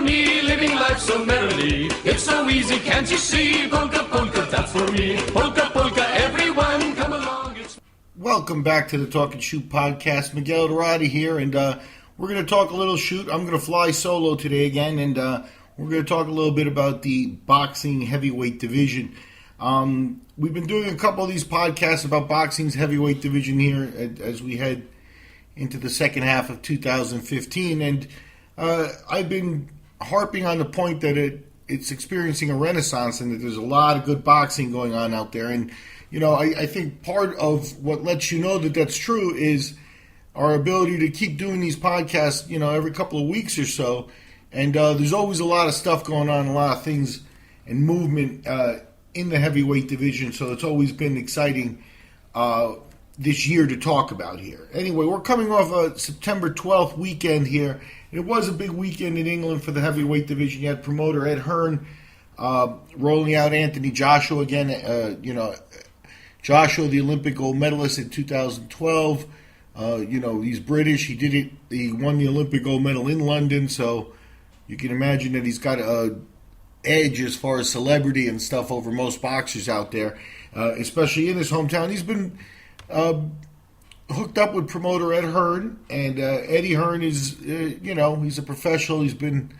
for me, living life so merrily. It's so easy, can't you see? Polka, polka, that's for me. Polka, polka, everyone come along. Welcome back to the Talk and Shoot podcast. Miguel Dorati here, and we're going to talk a little shoot. I'm going to fly solo today again, and we're going to talk a little bit about the boxing heavyweight division. We've been doing a couple of these podcasts about boxing's heavyweight division here as we head into the second half of 2015, and I've been harping on the point that it's experiencing a renaissance and that there's a lot of good boxing going on out there. And I think part of what lets you know that that's true is our ability to keep doing these podcasts, every couple of weeks or so. And there's always a lot of stuff going on, a lot of things and movement in the heavyweight division. So it's always been exciting this year to talk about here. Anyway, we're coming off a September 12th weekend here. It was a big weekend in England for the heavyweight division. You had promoter Ed Hearn rolling out Anthony Joshua again. Joshua, the Olympic gold medalist in 2012. He's British. He did it. He won the Olympic gold medal in London, so you can imagine that he's got an edge as far as celebrity and stuff over most boxers out there, especially in his hometown. He's been hooked up with promoter Ed Hearn, and Eddie Hearn is, he's a professional. He's been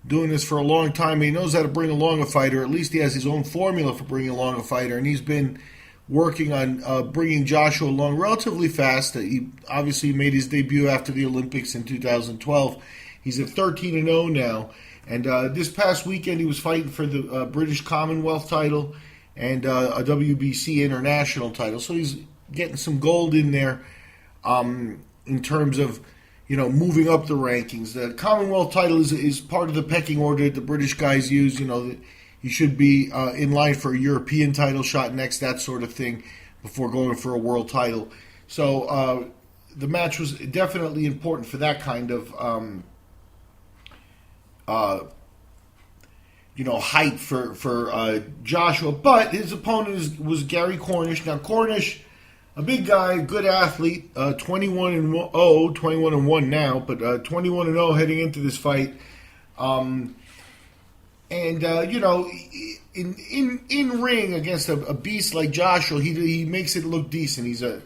doing this for a long time. He knows how to bring along a fighter. At least he has his own formula for bringing along a fighter, and he's been working on bringing Joshua along relatively fast. He obviously made his debut after the Olympics in 2012. He's at 13-0 now. And this past weekend he was fighting for the British Commonwealth title and a WBC International title. So he's getting some gold in there in terms of, moving up the rankings. The Commonwealth title is part of the pecking order that the British guys use. He should be in line for a European title shot next, that sort of thing, before going for a world title. So the match was definitely important for that kind of, height for Joshua. But his opponent was Gary Cornish. Now, Cornish, a big guy, good athlete, 21-1 now, but 21-0 heading into this fight. In ring against a beast like Joshua, he makes it look decent. He's a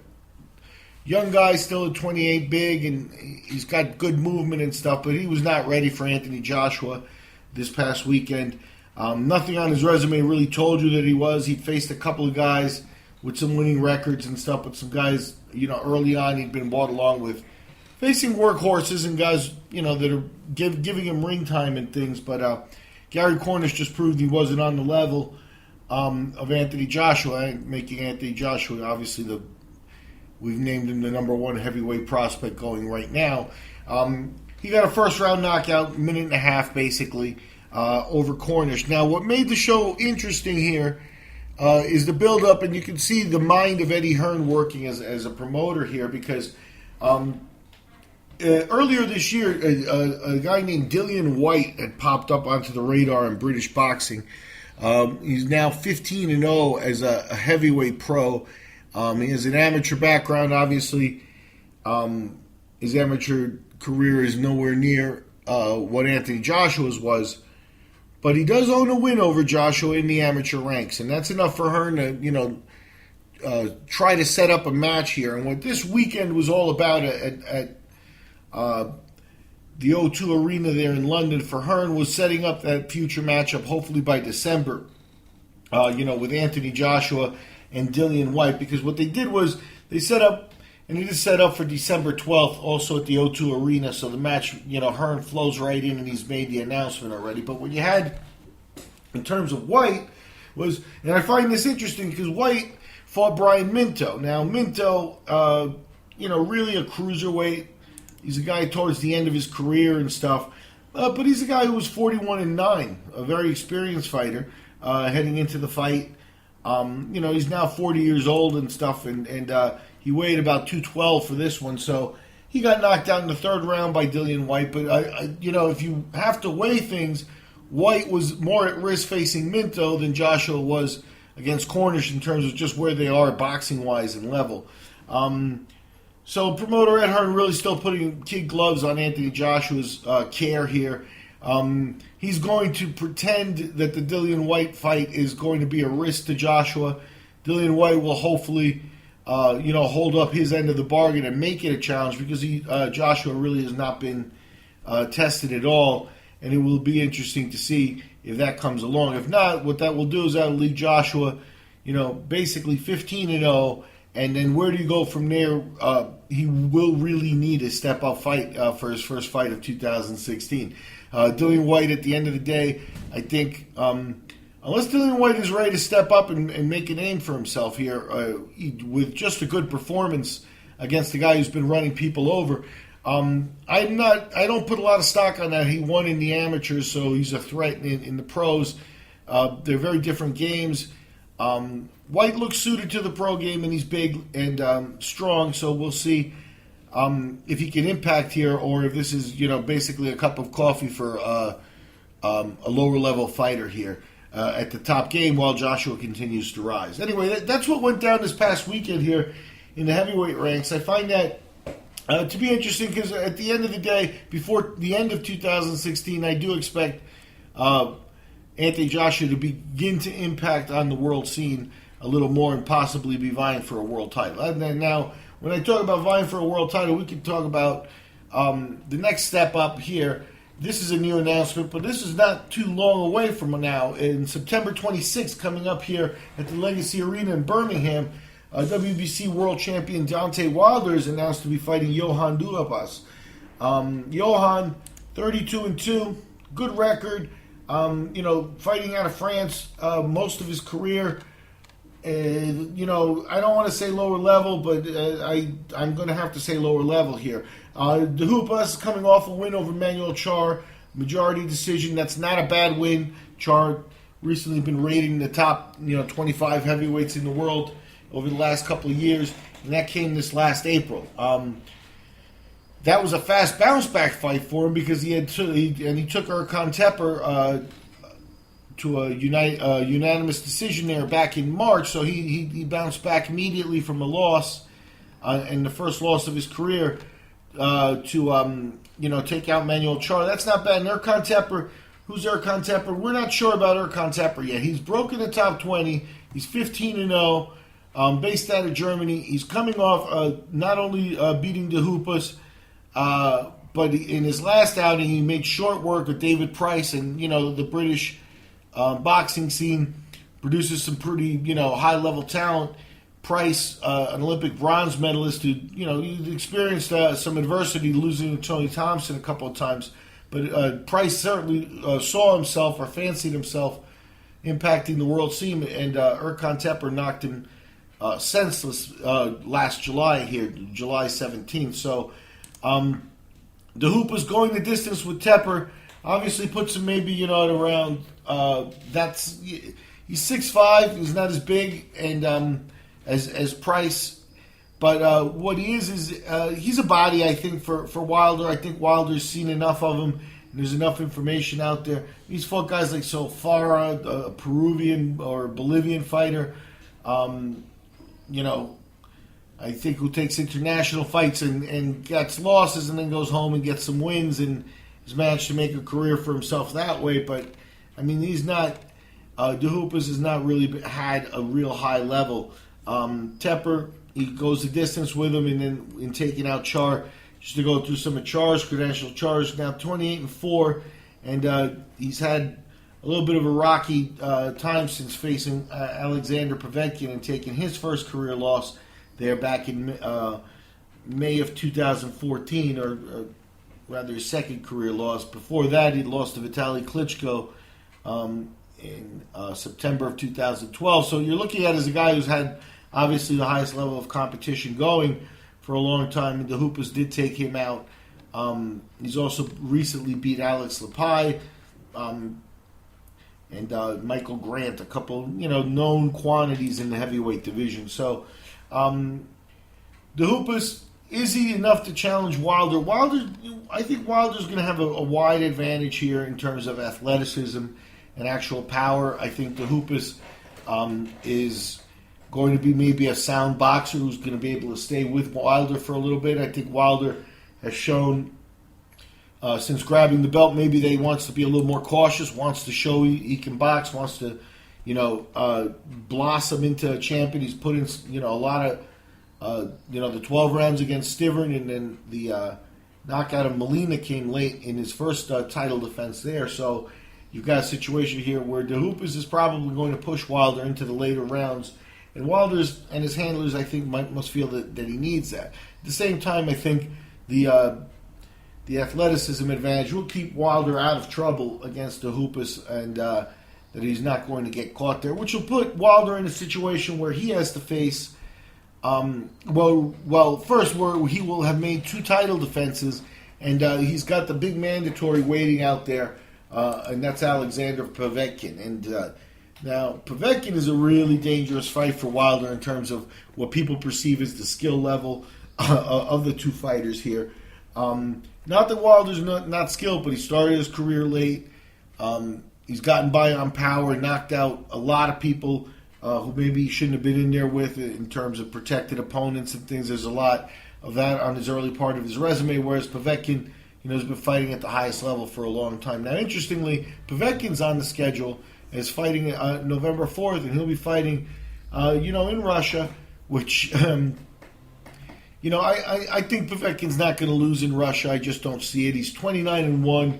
young guy, still at 28, big, and he's got good movement and stuff, but he was not ready for Anthony Joshua this past weekend. Nothing on his resume really told you that he was. He faced a couple of guys with some winning records and stuff, but some guys, early on he'd been brought along with facing workhorses and guys, that are giving him ring time and things, but Gary Cornish just proved he wasn't on the level of Anthony Joshua, making Anthony Joshua obviously we've named him the number one heavyweight prospect going right now. He got a first round knockout, minute and a half basically, over Cornish. Now, what made the show interesting here is the build up, and you can see the mind of Eddie Hearn working as a promoter here, because earlier this year, a guy named Dillian Whyte had popped up onto the radar in British boxing. He's now 15-0 as a heavyweight pro. He has an amateur background, obviously. His amateur career is nowhere near what Anthony Joshua's was. But he does own a win over Joshua in the amateur ranks, and that's enough for Hearn to, try to set up a match here. And what this weekend was all about at the O2 Arena there in London for Hearn was setting up that future matchup, hopefully by December, with Anthony Joshua and Dillian Whyte, because what they did was they set up, and it is set up for December 12th, also at the O2 Arena, so the match, Hearn flows right in, and he's made the announcement already. But what you had, in terms of Whyte, was, and I find this interesting, because Whyte fought Brian Minto. Now, Minto, really a cruiserweight. He's a guy towards the end of his career and stuff. But he's a guy who was 41-9, a very experienced fighter, heading into the fight. He's now 40 years old and stuff, and he weighed about 212 for this one, so he got knocked out in the third round by Dillian Whyte. But, if you have to weigh things, Whyte was more at risk facing Minto than Joshua was against Cornish in terms of just where they are boxing-wise and level. So promoter Ed Hearn really still putting kid gloves on Anthony Joshua's care here. He's going to pretend that the Dillian White fight is going to be a risk to Joshua. Dillian White will hopefully, hold up his end of the bargain and make it a challenge because Joshua really has not been tested at all, and it will be interesting to see if that comes along. If not, what that will do is that will leave Joshua, basically 15-0, and then where do you go from there? He will really need a step-up fight for his first fight of 2016. Dillian White, at the end of the day, I think, unless Dillian White is ready to step up and make a name for himself here with just a good performance against the guy who's been running people over, I don't put a lot of stock on that. He won in the amateurs, so he's a threat in the pros. They're very different games. White looks suited to the pro game, and he's big and strong, so we'll see if he can impact here or if this is, basically a cup of coffee for a lower-level fighter here at the top game while Joshua continues to rise. Anyway, that's what went down this past weekend here in the heavyweight ranks. I find that to be interesting because at the end of the day, before the end of 2016, I do expect Anthony Joshua to begin to impact on the world scene a little more and possibly be vying for a world title. And then now, when I talk about vying for a world title, we can talk about the next step up here. This is a new announcement, but this is not too long away from now. In September 26th, coming up here at the Legacy Arena in Birmingham, WBC World Champion Deontay Wilder is announced to be fighting Johan Duhaupas. Johan, 32-2, good record. Fighting out of France most of his career. I don't want to say lower level, but I'm going to have to say lower level here. Duhaupas coming off a win over Manuel Charr, majority decision. That's not a bad win. Charr recently been rated in the top 25 heavyweights in the world over the last couple of years, and that came this last April. That was a fast bounce back fight for him because he took Erkan Teper to a unanimous decision there back in March. So he bounced back immediately from a loss and the first loss of his career to take out Manuel Charr. That's not bad. And Erkan Teper, who's Erkan Teper? We're not sure about Erkan Teper yet. He's broken the top 20. He's 15-0, based out of Germany. He's coming off not only beating Duhaupas, but in his last outing, he made short work with David Price, and the British boxing scene produces some pretty high-level talent. Price, an Olympic bronze medalist who he experienced some adversity, losing to Tony Thompson a couple of times, but Price certainly saw himself or fancied himself impacting the world scene, and Erkan Teper knocked him senseless last July here, July 17th. So. Duhaupas going the distance with Teper obviously puts him maybe at around he's 6'5", he's not as big and as Price, but what he is he's a body, I think, for Wilder. I think Wilder's seen enough of him. There's enough information out there. He's fought guys like Solfara, a Peruvian or Bolivian fighter, I think, who takes international fights and gets losses and then goes home and gets some wins and has managed to make a career for himself that way. But, he's not, Duhaupas has not really had a real high level. Teper, he goes the distance with him and then in taking out Charr, just to go through some of Charr's credentials. Charr's now 28-4, and he's had a little bit of a rocky time since facing Alexander Povetkin and taking his first career loss there back in May of 2014, or rather his second career loss. Before that, he lost to Vitaly Klitschko in September of 2012. So you're looking at as a guy who's had obviously the highest level of competition going for a long time, and Duhaupas did take him out. He's also recently beat Alex Lepai and Michael Grant, a couple known quantities in the heavyweight division. So Duhaupas, is he enough to challenge Wilder? I think Wilder's going to have a wide advantage here in terms of athleticism and actual power. I think Duhaupas is going to be maybe a sound boxer who's going to be able to stay with Wilder for a little bit. I think Wilder has shown since grabbing the belt, maybe they wants to be a little more cautious, wants to show he can box, wants to, blossom into a champion. He's put in, a lot of, the 12 rounds against Stivern, and then the knockout of Molina came late in his first title defense there. So you've got a situation here where DeHoopas is probably going to push Wilder into the later rounds. And Wilder's and his handlers, I think, must feel that he needs that. At the same time, I think the athleticism advantage will keep Wilder out of trouble against DeHoopas, and that he's not going to get caught there, which will put Wilder in a situation where he has to face, first, where he will have made 2 title defenses, and he's got the big mandatory waiting out there, and that's Alexander Povetkin. And now, Povetkin is a really dangerous fight for Wilder in terms of what people perceive as the skill level of the 2 fighters here. Not that Wilder's not skilled, but he started his career late. He's gotten by on power, knocked out a lot of people who maybe he shouldn't have been in there with in terms of protected opponents and things. There's a lot of that on his early part of his resume, whereas Povetkin, has been fighting at the highest level for a long time. Now, interestingly, Povetkin's on the schedule as fighting November 4th, and he'll be fighting, in Russia, which, I think Povetkin's not going to lose in Russia. I just don't see it. He's 29-1.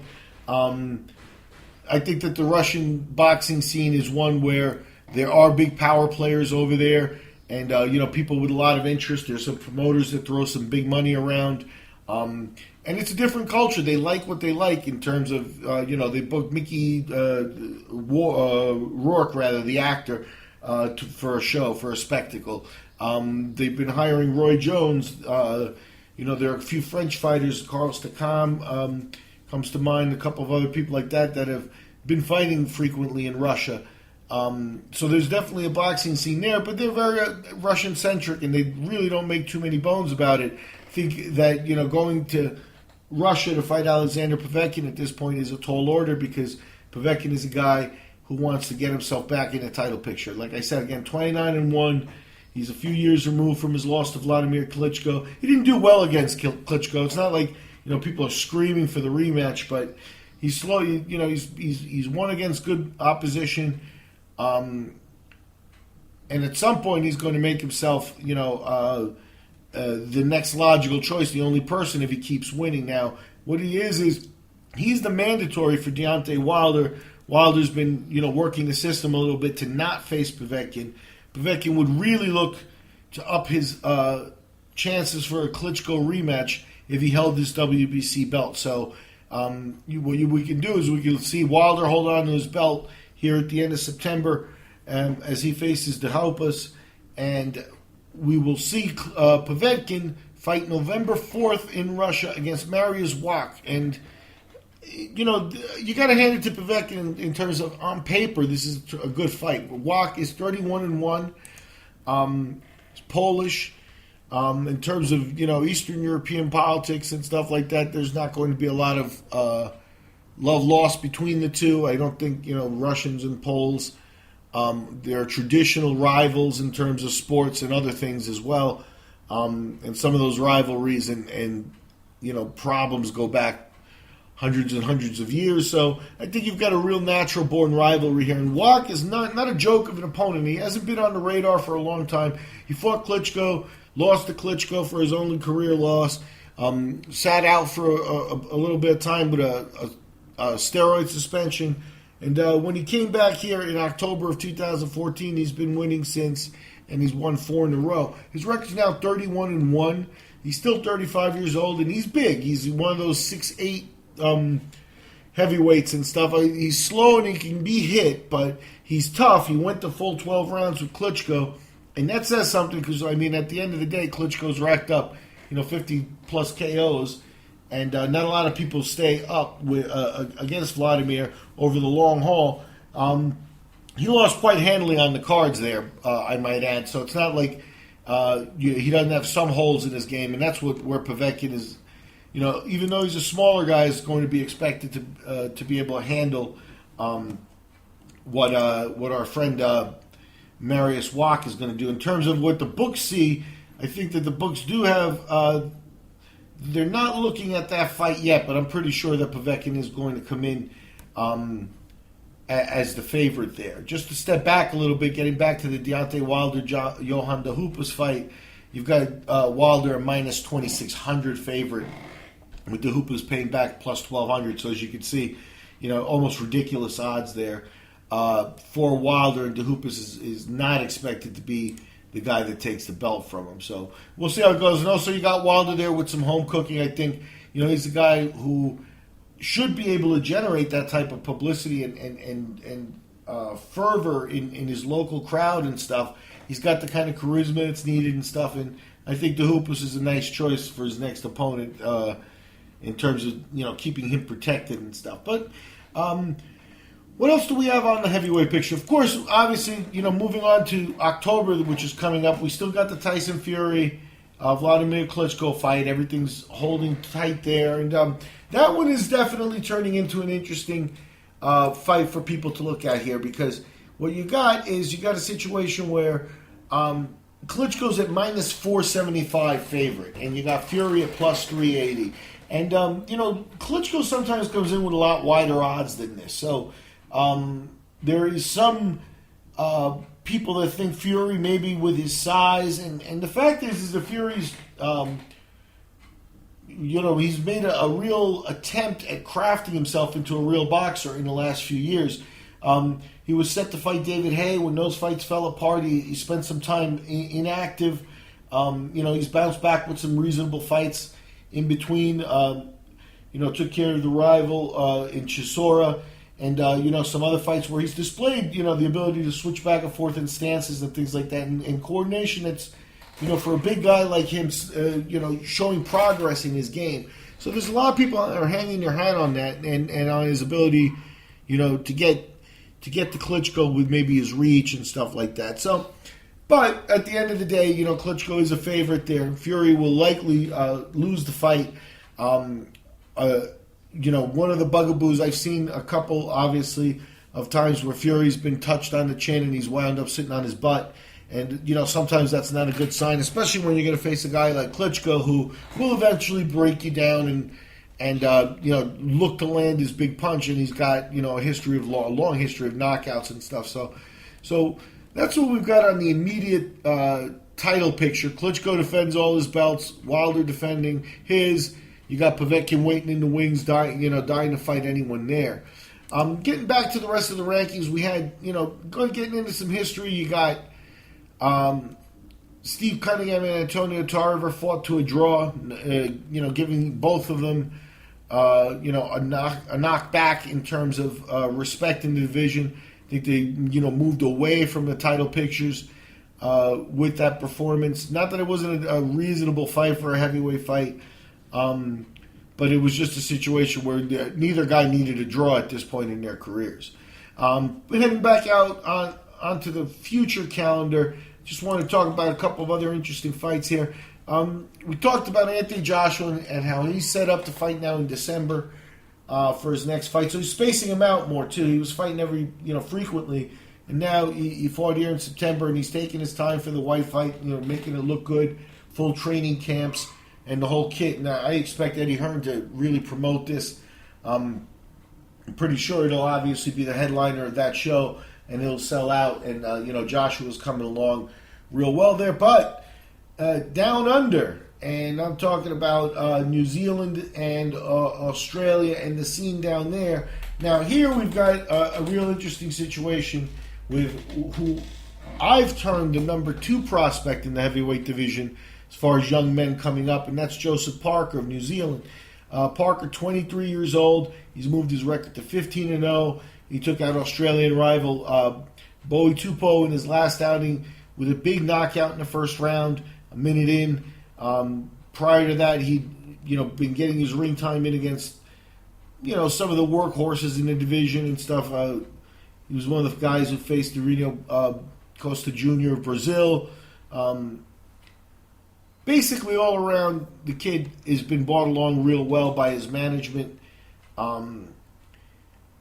I think that the Russian boxing scene is one where there are big power players over there, and people with a lot of interest. There's some promoters that throw some big money around, and it's a different culture. They like what they like in terms of they booked Mickey Rourke, the actor, for a show, for a spectacle. They've been hiring Roy Jones. There are a few French fighters. Carlos Takam comes to mind. A couple of other people like that have been fighting frequently in Russia. So there's definitely a boxing scene there, but they're very Russian-centric, and they really don't make too many bones about it. I think that, going to Russia to fight Alexander Povetkin at this point is a tall order, because Povetkin is a guy who wants to get himself back in the title picture. Like I said, again, 29-1. He's a few years removed from his loss to Vladimir Klitschko. He didn't do well against Klitschko. It's not like people are screaming for the rematch, but he's slow. He's won against good opposition, and at some point he's going to make himself the next logical choice, the only person if he keeps winning. Now, what he is he's the mandatory for Deontay Wilder. Wilder's been working the system a little bit to not face Povetkin. Povetkin would really look to up his chances for a Klitschko rematch if he held this WBC belt. So what we can do is we can see Wilder hold on to his belt here at the end of September as he faces DeHoopas, and we will see Povetkin fight November 4th in Russia against Mariusz Wach. And you got to hand it to Povetkin in terms of, on paper, this is a good fight. Wach is 31-1. He's Polish. In terms of, Eastern European politics and stuff like that, there's not going to be a lot of love lost between the two. I don't think, Russians and Poles, they're traditional rivals in terms of sports and other things as well. And some of those rivalries and problems go back hundreds and hundreds of years. So I think you've got a real natural-born rivalry here. And Wach is not a joke of an opponent. He hasn't been on the radar for a long time. He fought Klitschko, lost to Klitschko for his only career loss, sat out for a little bit of time with a steroid suspension. And when he came back here in October of 2014, he's been winning since, and he's won 4 in a row. His record's now 31-1. He's still 35 years old, and he's big. He's one of those 6'8", heavyweights and stuff. He's slow and he can be hit, but he's tough. He went the full 12 rounds with Klitschko, and that says something because, at the end of the day, Klitschko's racked up, 50-plus KOs, and not a lot of people stay up with against Vladimir over the long haul. He lost quite handily on the cards there, I might add, so it's not like he doesn't have some holes in his game, and that's where Povetkin is. Even though he's a smaller guy, is going to be expected to be able to handle what our friend Mariusz Wach is going to do. In terms of what the books see, I think that the books do have they're not looking at that fight yet, but I'm pretty sure that Povetkin is going to come in as the favorite there. Just to step back a little bit, getting back to the Deontay Wilder-Johan De Hoopas fight, you've got Wilder a minus 2,600 favorite, with De Hoopas paying back plus 1,200. So as you can see, almost ridiculous odds there. For Wilder, and De Hoopas is not expected to be the guy that takes the belt from him. So we'll see how it goes. And also you got Wilder there with some home cooking. I think, he's a guy who should be able to generate that type of publicity and fervor in his local crowd and stuff. He's got the kind of charisma that's needed and stuff. And I think De Hoopas is a nice choice for his next opponent in terms of, keeping him protected and stuff. But what else do we have on the heavyweight picture? Of course, obviously, moving on to October, which is coming up, we still got the Tyson Fury, Vladimir Klitschko fight. Everything's holding tight there. And that one is definitely turning into an interesting fight for people to look at here, because what you got is you got a situation where Klitschko's at minus 475 favorite, and you got Fury at plus 380. And, Klitschko sometimes comes in with a lot wider odds than this. So there is some people that think Fury maybe with his size, and the fact is that Fury's, he's made a real attempt at crafting himself into a real boxer in the last few years. He was set to fight David Haye. When those fights fell apart, he spent some time inactive. He's bounced back with some reasonable fights in between. Took care of the rival in Chisora. And, some other fights where he's displayed, the ability to switch back and forth in stances and things like that. And coordination that's, for a big guy like him, showing progress in his game. So there's a lot of people that are hanging their hat on that and on his ability, to get the Klitschko with maybe his reach and stuff like that. So, but at the end of the day, Klitschko is a favorite there. Fury will likely lose the fight. One of the bugaboos, I've seen a couple, obviously, of times where Fury's been touched on the chin and he's wound up sitting on his butt. And, sometimes that's not a good sign, especially when you're going to face a guy like Klitschko who will eventually break you down and look to land his big punch. And he's got, a long history of knockouts and stuff. So that's what we've got on the immediate title picture. Klitschko defends all his belts, Wilder defending his. You got Povetkin waiting in the wings, dying to fight anyone there. Getting back to the rest of the rankings, we had, getting into some history, you got Steve Cunningham and Antonio Tarver fought to a draw, giving both of them, a knock back in terms of respect in the division. I think they, moved away from the title pictures with that performance. Not that it wasn't a reasonable fight for a heavyweight fight, but it was just a situation where neither guy needed a draw at this point in their careers. But heading back out onto the future calendar, just want to talk about a couple of other interesting fights here. We talked about Anthony Joshua and how he's set up to fight now in December for his next fight. So he's spacing him out more too. He was fighting frequently, and now he fought here in September, and he's taking his time for the White fight, making it look good, full training camps and the whole kit. And I expect Eddie Hearn to really promote this. I'm pretty sure it'll obviously be the headliner of that show, and it'll sell out. And Joshua's coming along real well there. But down under, and I'm talking about New Zealand and Australia and the scene down there. Now here we've got a real interesting situation with who I've termed the number 2 prospect in the heavyweight division as far as young men coming up, and that's Joseph Parker of New Zealand. Parker, 23 years old. He's moved his record to 15-0. He took out Australian rival Bowie Tupou in his last outing with a big knockout in the first round, a minute in. Prior to that, he'd been getting his ring time in against some of the workhorses in the division and stuff. He was one of the guys who faced Irino Costa Jr. of Brazil. Basically, all around, the kid has been brought along real well by his management.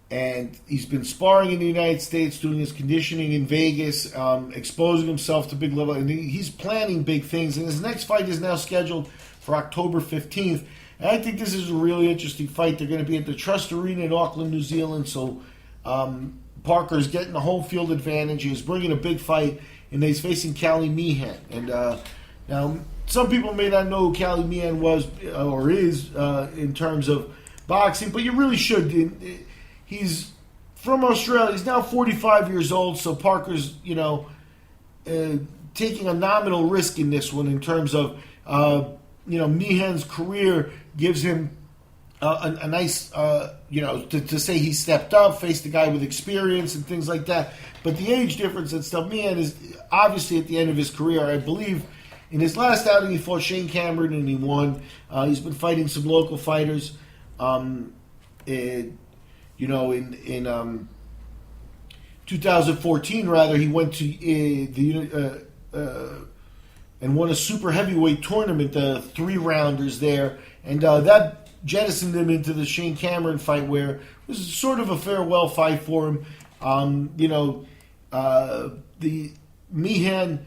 And he's been sparring in the United States, doing his conditioning in Vegas, exposing himself to big level. And he's planning big things. And his next fight is now scheduled for October 15th. And I think this is a really interesting fight. They're going to be at the Trust Arena in Auckland, New Zealand. So Parker's getting the home field advantage. He's bringing a big fight, and he's facing Callie Meehan. And now, some people may not know who Callie Meehan was or is in terms of boxing, but you really should. He's from Australia. He's now 45 years old, so Parker's, taking a nominal risk in this one in terms of, Meehan's career gives him a nice, to say he stepped up, faced a guy with experience and things like that. But the age difference and stuff, Meehan is obviously at the end of his career. I believe in his last outing he fought Shane Cameron and he won. He's been fighting some local fighters. In 2014, rather, he went to and won a super heavyweight tournament, the 3-rounders there, and that jettisoned him into the Shane Cameron fight, where it was sort of a farewell fight for him. The Meehan,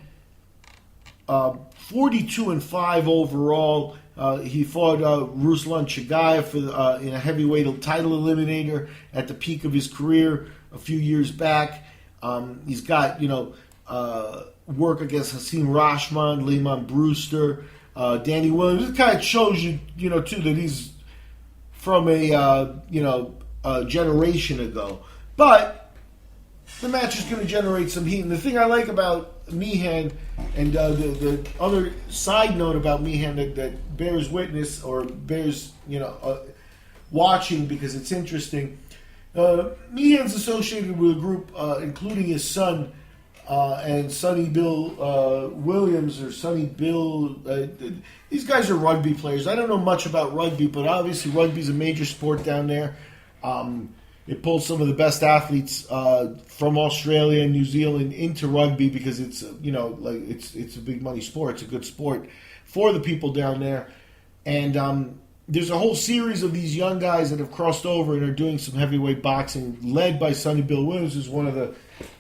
42-5 overall. He fought Ruslan Chagayev in a heavyweight title eliminator at the peak of his career a few years back. He's got, work against Hasim Rashman, Lehman Brewster, Danny Williams. It kind of shows you, too, that he's from a generation ago. But the match is going to generate some heat. And the thing I like about Meehan, and the other side note about Meehan that bears witness or bears, watching because it's interesting, Meehan's associated with a group including his son and Sonny Bill Williams or Sonny Bill. These guys are rugby players. I don't know much about rugby, but obviously rugby's a major sport down there. It pulls some of the best athletes from Australia and New Zealand into rugby because it's it's a big money sport. It's a good sport for the people down there, and there's a whole series of these young guys that have crossed over and are doing some heavyweight boxing, led by Sonny Bill Williams, who's one of the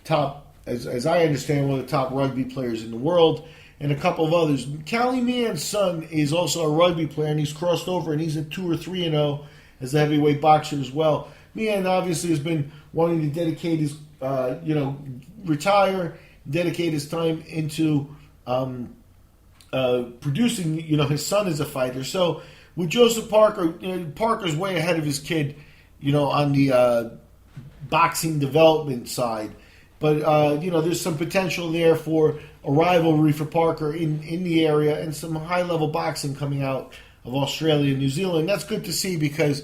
top, as I understand, one of the top rugby players in the world, and a couple of others. Callie Meehan's son is also a rugby player, and he's crossed over, and he's at 2 or 3-0 as a heavyweight boxer as well. Meehan obviously has been wanting to dedicate his, retire, dedicate his time into producing, his son as a fighter. So with Joseph Parker, Parker's way ahead of his kid, on the boxing development side. But, there's some potential there for a rivalry for Parker in the area and some high-level boxing coming out of Australia and New Zealand. That's good to see because,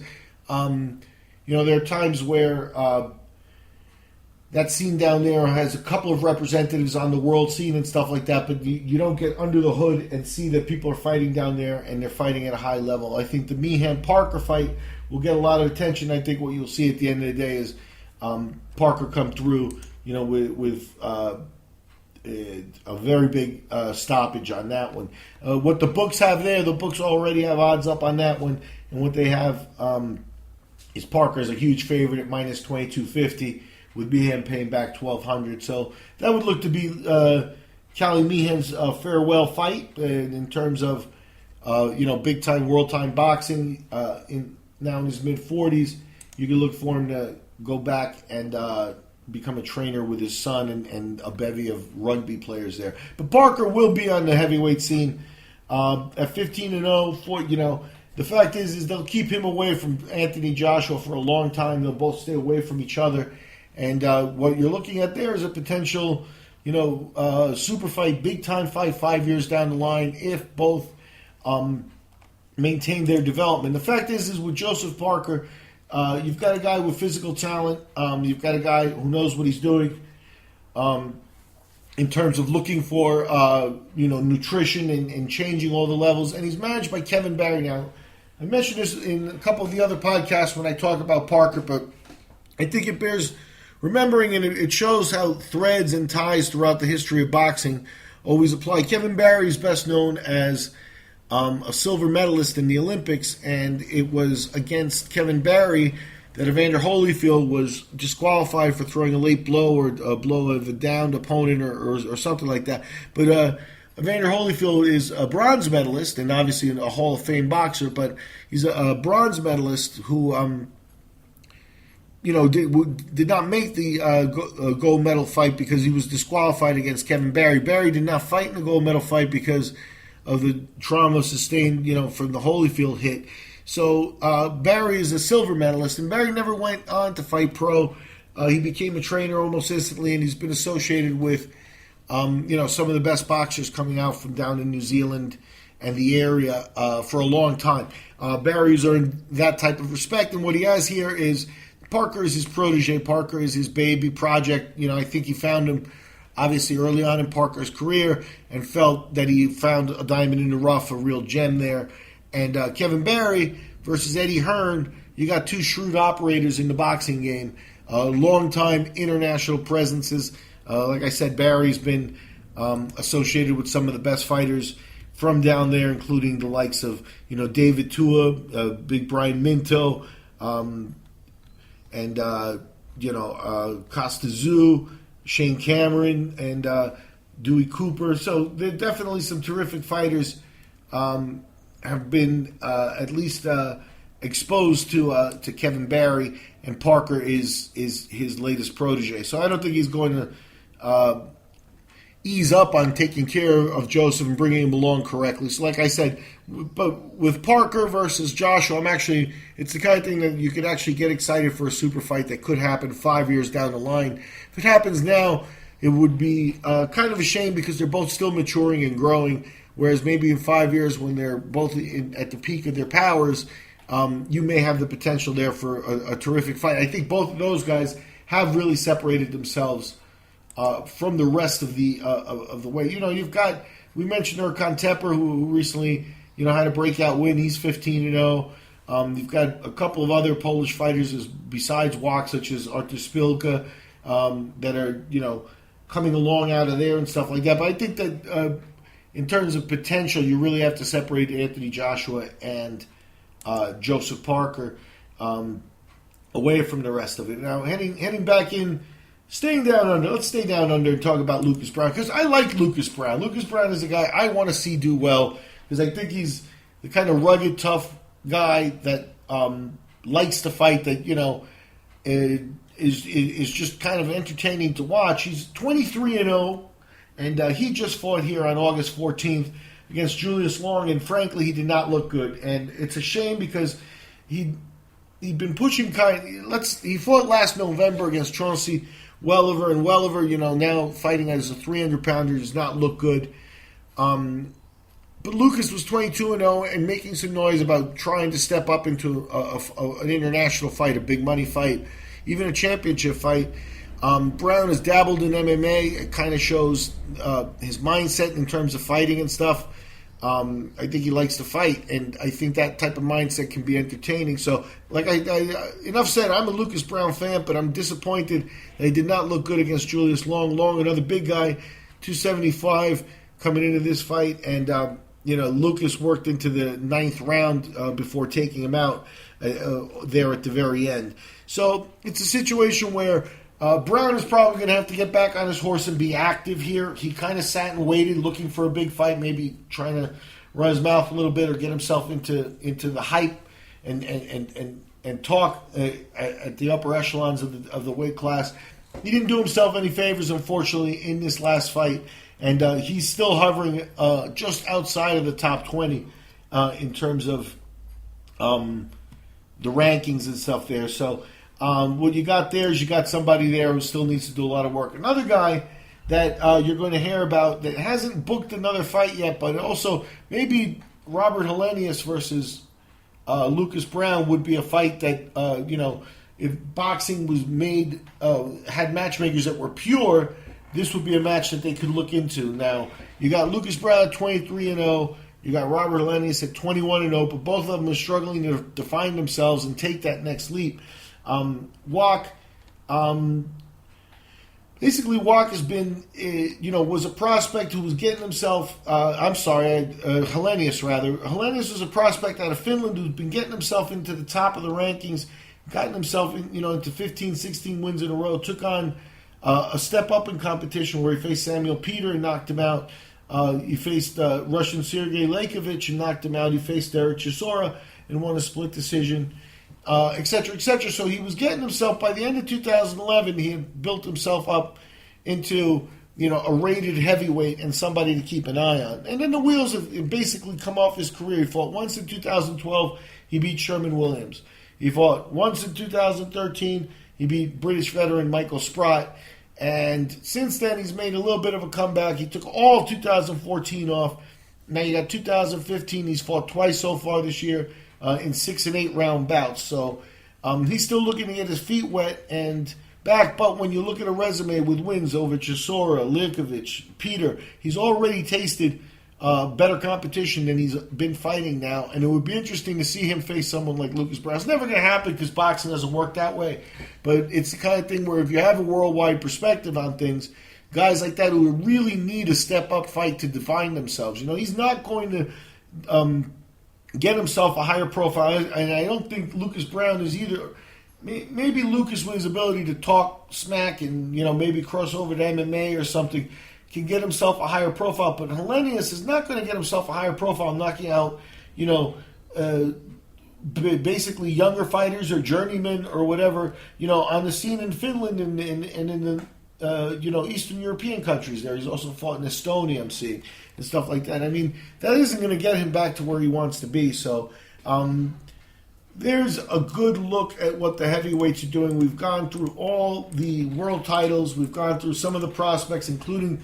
there are times where that scene down there has a couple of representatives on the world scene and stuff like that, but you don't get under the hood and see that people are fighting down there and they're fighting at a high level. I think the Meehan-Parker fight will get a lot of attention. I think what you'll see at the end of the day is Parker come through, with a very big stoppage on that one. What the books have there, the books already have odds up on that one, and what they have is Parker is a huge favorite at minus 2250, with Meehan paying back 1,200. So that would look to be Callie Meehan's farewell fight in terms of big time world time boxing. Now in his mid 40s, you can look for him to go back and become a trainer with his son and a bevy of rugby players there. But Parker will be on the heavyweight scene at 15-0. The fact is they'll keep him away from Anthony Joshua for a long time. They'll both stay away from each other. And what you're looking at there is a potential, super fight, big time fight 5 years down the line if both maintain their development. The fact is with Joseph Parker, you've got a guy with physical talent. You've got a guy who knows what he's doing in terms of looking for, nutrition and changing all the levels. And he's managed by Kevin Barry. Now, I mentioned this in a couple of the other podcasts when I talk about Parker, but I think it bears remembering, and it shows how threads and ties throughout the history of boxing always apply. Kevin Barry is best known as a silver medalist in the Olympics, and it was against Kevin Barry that Evander Holyfield was disqualified for throwing a late blow or a blow of a downed opponent or something like that. But Evander Holyfield is a bronze medalist and obviously a Hall of Fame boxer, but he's a bronze medalist who, did not make the gold medal fight because he was disqualified against Kevin Barry. Barry did not fight in the gold medal fight because of the trauma sustained, from the Holyfield hit. So Barry is a silver medalist, and Barry never went on to fight pro. He became a trainer almost instantly, and he's been associated with, some of the best boxers coming out from down in New Zealand and the area for a long time. Barry's earned that type of respect, and what he has here is Parker is his protege. Parker is his baby project. I think he found him obviously early on in Parker's career and felt that he found a diamond in the rough, a real gem there. And Kevin Barry versus Eddie Hearn, you got two shrewd operators in the boxing game, long-time international presences. Like I said, Barry's been associated with some of the best fighters from down there, including the likes of David Tua, Big Brian Minto, and Costa Zoo, Shane Cameron, and Dewey Cooper. So there are definitely some terrific fighters have been at least exposed to Kevin Barry, and Parker is his latest protege. So I don't think he's going to ease up on taking care of Joseph and bringing him along correctly. So like I said, but with Parker versus Joshua, it's the kind of thing that you could actually get excited for a super fight that could happen 5 years down the line. If it happens now, it would be kind of a shame because they're both still maturing and growing, whereas maybe in 5 years when they're both at the peak of their powers, you may have the potential there for a terrific fight. I think both of those guys have really separated themselves from the rest of the way. You've got, we mentioned Erkan Tepper, who recently had a breakout win. He's 15-0. You've got a couple of other Polish fighters besides Wach, such as Artur Szpilka, that are coming along out of there and stuff like that. But I think that in terms of potential, you really have to separate Anthony Joshua and Joseph Parker away from the rest of it. Now, heading back in. Staying down under, let's stay down under and talk about Lucas Browne, because I like Lucas Browne. Lucas Browne is a guy I want to see do well, because I think he's the kind of rugged, tough guy that likes to fight, that is just kind of entertaining to watch. He's 23-0, and he just fought here on August 14th against Julius Long, and frankly, he did not look good. And it's a shame because he'd been pushing he fought last November against Chauncey Welliver, and Welliver, now fighting as a 300-pounder does not look good. But Lucas was 22-0 and making some noise about trying to step up into an international fight, a big money fight, even a championship fight. Browne has dabbled in MMA. It kind of shows his mindset in terms of fighting and stuff. I think he likes to fight, and I think that type of mindset can be entertaining. So, like enough said, I'm a Lucas Browne fan, but I'm disappointed that he did not look good against Julius Long. Long, another big guy, 275 coming into this fight, and Lucas worked into the 9th round before taking him out there at the very end. So it's a situation where Browne is probably going to have to get back on his horse and be active here. He kind of sat and waited, looking for a big fight, maybe trying to run his mouth a little bit or get himself into the hype and talk at the upper echelons of the weight class. He didn't do himself any favors, unfortunately, in this last fight, and he's still hovering just outside of the top 20 in terms of the rankings and stuff there. So what you got there is you got somebody there who still needs to do a lot of work. Another guy that you're going to hear about that hasn't booked another fight yet, but also maybe Robert Helenius versus Lucas Browne would be a fight that, if boxing was made, had matchmakers that were pure, this would be a match that they could look into. Now, you got Lucas Browne at 23-0. You got Robert Helenius at 21-0, but both of them are struggling to define themselves and take that next leap. Wach has been, was a prospect who was getting himself, Helenius rather. Helenius was a prospect out of Finland who's been getting himself into the top of the rankings, gotten himself into 15, 16 wins in a row, took on a step up in competition where he faced Samuel Peter and knocked him out. He faced Russian Sergey Lakovich and knocked him out. He faced Derek Chisora and won a split decision, etc., etc. So he was getting himself, by the end of 2011, he had built himself up into, a rated heavyweight and somebody to keep an eye on. And then the wheels have basically come off his career. He fought once in 2012. He beat Sherman Williams. He fought once in 2013. He beat British veteran Michael Sprott. And since then, he's made a little bit of a comeback. He took all of 2014 off. Now you got 2015. He's fought twice so far this year in 6 and 8 round bouts. So he's still looking to get his feet wet and back. But when you look at a resume with wins over Chisora, Likovich, Peter, he's already tasted better competition than he's been fighting now. And it would be interesting to see him face someone like Lucas Browne. It's never going to happen because boxing doesn't work that way. But it's the kind of thing where if you have a worldwide perspective on things, guys like that who really need a step-up fight to define themselves. He's not going to get himself a higher profile. And I don't think Lucas Browne is either. Maybe Lucas, with his ability to talk smack and, maybe cross over to MMA or something, can get himself a higher profile. But Helenius is not going to get himself a higher profile knocking out, basically younger fighters or journeymen or whatever, on the scene in Finland and in the, Eastern European countries there. He's also fought in Estonia, I'm seeing, and stuff like that. I mean, that isn't going to get him back to where he wants to be. So, there's a good look at what the heavyweights are doing. We've gone through all the world titles. We've gone through some of the prospects, including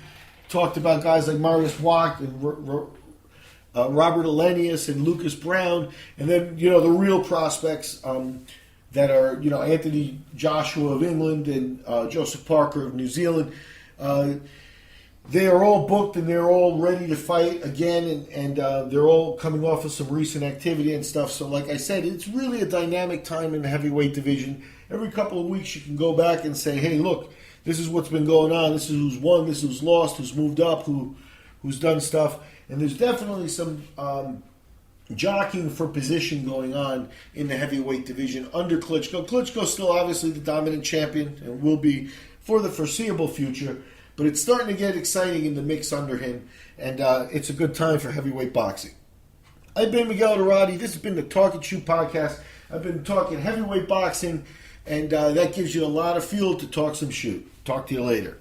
talked about guys like Marius Wacht and Robert Helenius and Lucas Browne. And then, the real prospects that are, Anthony Joshua of England and Joseph Parker of New Zealand. They are all booked and they're all ready to fight again, and they're all coming off of some recent activity and stuff. So like I said, it's really a dynamic time in the heavyweight division. Every couple of weeks you can go back and say, hey, look, this is what's been going on. This is who's won, this is who's lost, who's moved up, who's done stuff. And there's definitely some jockeying for position going on in the heavyweight division under Klitschko. Klitschko's still obviously the dominant champion and will be for the foreseeable future. But it's starting to get exciting in the mix under him, and it's a good time for heavyweight boxing. I've been Miguel Dorati. This has been the Talk and Shoot podcast. I've been talking heavyweight boxing, and that gives you a lot of fuel to talk some shoot. Talk to you later.